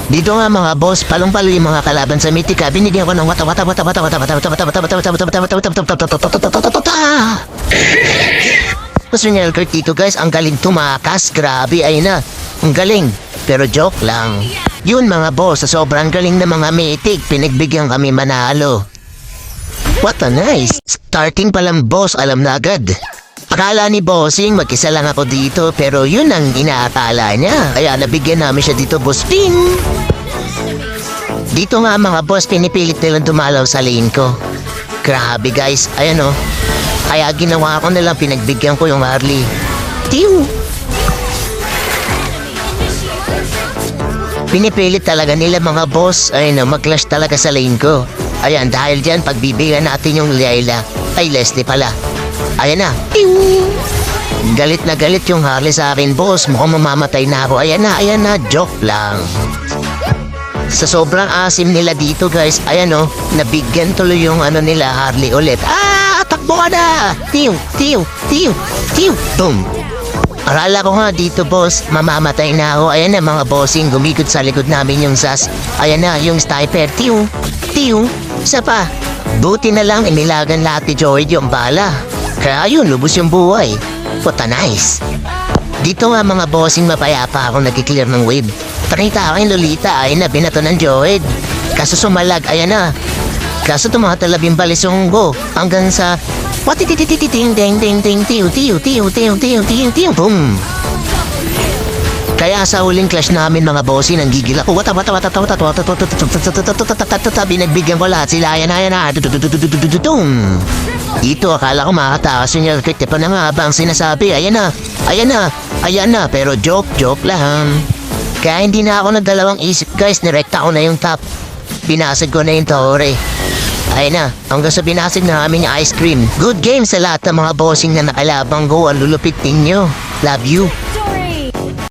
Dito nga mga boss, palong-palo yung mga kalaban sa Mythica. Binigyan ko ng Personal card dito guys, ang galing tumakas. Grabe, ayun na. Ang galing. Pero joke lang. Yun mga boss, sa sobrang galing ng mga Mythic, pinagbigyan kami manalo. What a nice. Starting pa lang boss, alam na agad. Akala ni Bossing mag-isa lang ako dito, pero yun ang inaakala niya. Kaya nabigyan namin siya dito, Boss Pin. Dito nga mga boss, pinipilit nilang dumalaw sa lane ko. Grabe guys, ayan o. Kaya ginawa ko nilang pinagbigyan ko yung Harley. Tiw! Pinipilit talaga nila mga boss, ayun o, mag-clash talaga sa lane ko. Ayan, dahil dyan, pagbibigyan natin yung Layla. Ay, Leslie pala. Ayan na. Tiw! Galit na galit yung Harley sa akin, boss. Mukhang mamamatay na ako. Ayan na. Joke lang. Sa sobrang asim nila dito, guys, ayan o, nabigyan tuloy yung ano nila, Harley ulit. Takbo ka na! Tiw! Boom! Arala ko nga dito, boss, mamamatay na ako. Ayan na, mga bossing, gumikot sa likod namin yung Zaz. Ayan na, yung sniper. Tiw! Isa pa. Buti na lang inilagan lahat ni Joey yung bala. Kaya yun, lubos yung buhay. What a nice. Dito nga mga bossing, mapayapa ako nag-clear ng wave. Pakita ako yung Lolita, ayun na, binato ng Joed. Kaso sumalag, ayan na. Kaso tumatalab yung balisong go. Hanggang sa... Boom! Kaya sa huling clash namin mga bossing, nanggigil ako. Binagbigyan ko lahat sila, ayan na. Dito akala ko makatakas yung Yelkit. Pa na nga ba ang sinasabi, ayan na. Pero joke lang. Kaya hindi na ako nagdalawang isip guys, nirekta ko na yung top. Binasag ko na yung Tore. Ayun na, hanggang sa binasag na namin yung ice cream. Good game sa lahat ng mga bossing na nakalabang go. Ang lulupit ninyo. Love you.